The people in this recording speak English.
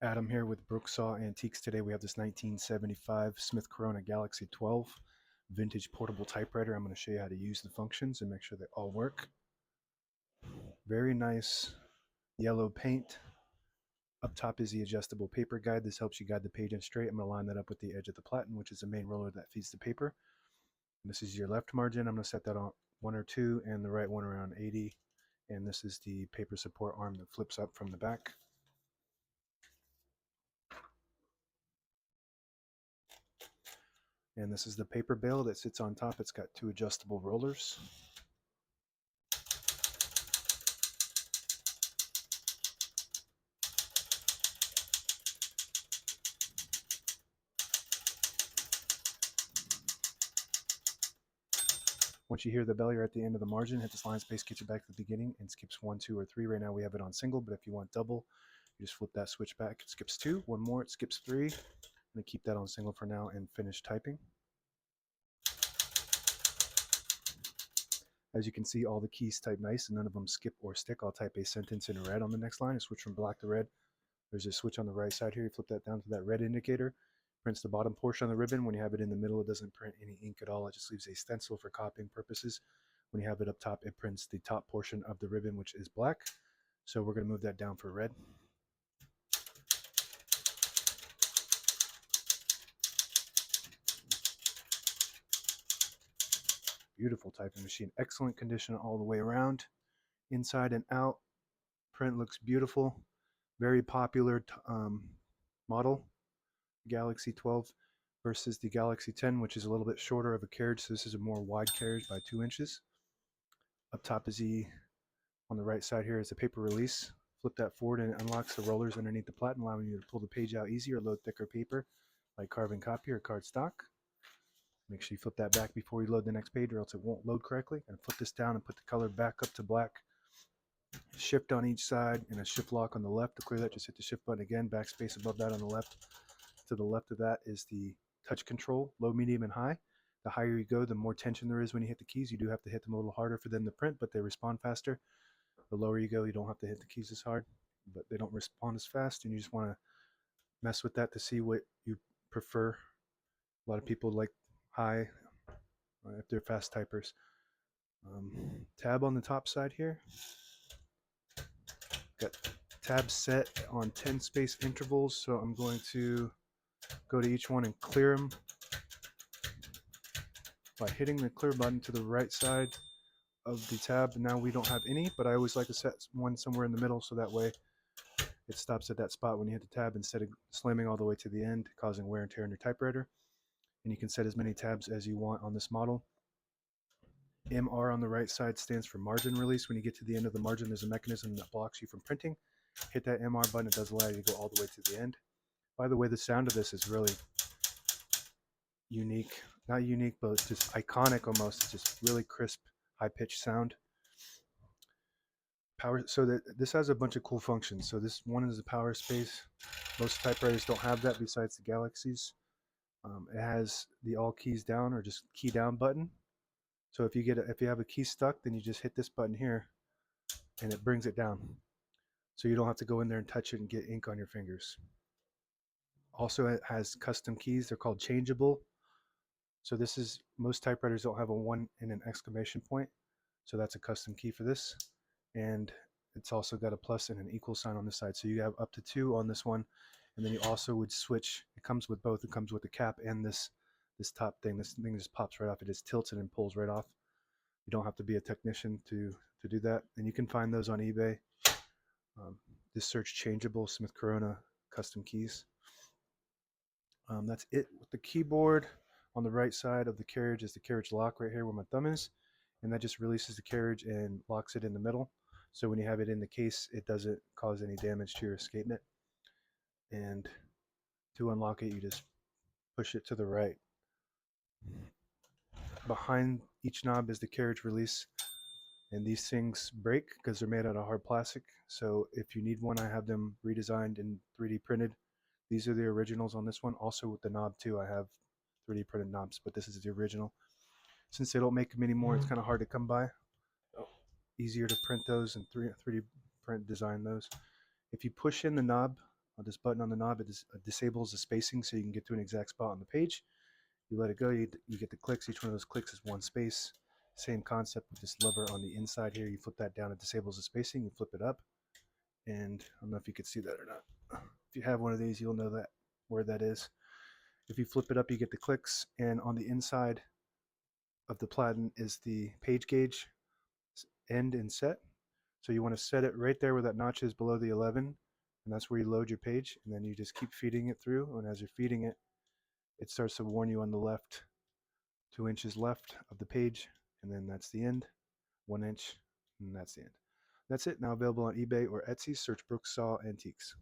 Adam here with Brooksaw Antiques. Today we have this 1975 Smith-Corona Galaxie 12 vintage portable typewriter. I'm going to show you how to use the functions and make sure they all work. Very nice yellow paint. Up top is the adjustable paper guide. This helps you guide the page in straight. I'm going to line that up with the edge of the platen, which is the main roller that feeds the paper. And this is your left margin. I'm going to set that on 1 or 2 and the right one around 80. And this is the paper support arm that flips up from the back. And this is the paper bale that sits on top. It's got 2 adjustable rollers. Once you hear the bell, you're at the end of the margin. Hit this line space, get you back to the beginning, and skips 1, 2, or 3. Right now we have it on single, but if you want double, you just flip that switch back. It skips 2. One more, it skips 3. I'm going to keep that on single for now and finish typing. As you can see, all the keys type nice and none of them skip or stick. I'll type a sentence in red on the next line and switch from black to red. There's a switch on the right side here. You flip that down to that red indicator. Prints the bottom portion of the ribbon. When you have it in the middle, it doesn't print any ink at all. It just leaves a stencil for copying purposes. When you have it up top, it prints the top portion of the ribbon, which is black. So we're going to move that down for red. Beautiful typing machine. Excellent condition all the way around, inside and out. Print looks beautiful. Very popular model, Galaxie 12 versus the Galaxie 10, which is a little bit shorter of a carriage. So this is a more wide carriage by 2 inches. Up top is on the right side here is the paper release. Flip that forward and it unlocks the rollers underneath the platen, allowing you to pull the page out easier, load thicker paper like carbon copy or cardstock. Make sure you flip that back before you load the next page or else it won't load correctly. And flip this down and put the color back up to black. Shift on each side and a shift lock on the left. To clear that, just hit the shift button again, backspace above that on the left. To the left of that is the touch control, low, medium, and high. The higher you go, the more tension there is when you hit the keys. You do have to hit them a little harder for them to print, but they respond faster. The lower you go, you don't have to hit the keys as hard, but they don't respond as fast, and you just want to mess with that to see what you prefer. A lot of people like high if they're fast typers. Tab on the top side here. Got tabs set on 10 space intervals, so I'm going to go to each one and clear them by hitting the clear button to the right side of the tab. Now we don't have any, but I always like to set one somewhere in the middle so that way it stops at that spot when you hit the tab instead of slamming all the way to the end, causing wear and tear on your typewriter. And you can set as many tabs as you want on this model. MR on the right side stands for margin release. When you get to the end of the margin, there's a mechanism that blocks you from printing. Hit that MR button, it does allow you to go all the way to the end. By the way, the sound of this is really unique. Not unique, but it's just iconic almost. It's just really crisp, high-pitched sound. Power. So that this has a bunch of cool functions. So this one is the power space. Most typewriters don't have that besides the Galaxies. It has the all keys down or just key down button. So if you have a key stuck, then you just hit this button here, and it brings it down. So you don't have to go in there and touch it and get ink on your fingers. Also, it has custom keys. They're called changeable. So this is, most typewriters don't have a 1 and an exclamation point. So that's a custom key for this. And it's also got a plus and an equal sign on this side. So you have up to 2 on this one. And then you also would switch. It comes with both. It comes with the cap and this top thing. This thing just pops right off. It just tilts it and pulls right off. You don't have to be a technician to do that. And you can find those on eBay. Just search changeable Smith-Corona custom keys. That's it with the keyboard. On the right side of the carriage is the carriage lock right here where my thumb is, and that just releases the carriage and locks it in the middle. So when you have it in the case, it doesn't cause any damage to your escapement. And to unlock it, you just push it to the right. Behind each knob is the carriage release, and these things break because they're made out of hard plastic. So if you need one, I have them redesigned and 3D printed. These are the originals on this one. Also with the knob too, I have 3D printed knobs, but this is the original. Since they don't make them anymore, it's kind of hard to come by. Easier to print those and 3D print design those. If you push in the knob this button on the knob, it disables the spacing so you can get to an exact spot on the page. You let it go, you get the clicks. Each one of those clicks is one space. Same concept with this lever on the inside here. You flip that down, it disables the spacing. You flip it up, and I don't know if you could see that or not. If you have one of these, you'll know that where that is. If you flip it up, you get the clicks, and on the inside of the platen is the page gauge end and set. So you want to set it right there where that notch is below the 11, and that's where you load your page, and then you just keep feeding it through, and as you're feeding it, it starts to warn you on the left, 2 inches left of the page, and then that's the end, 1 inch, and that's the end. That's it. Now available on eBay or Etsy. Search Brooksaw Antiques.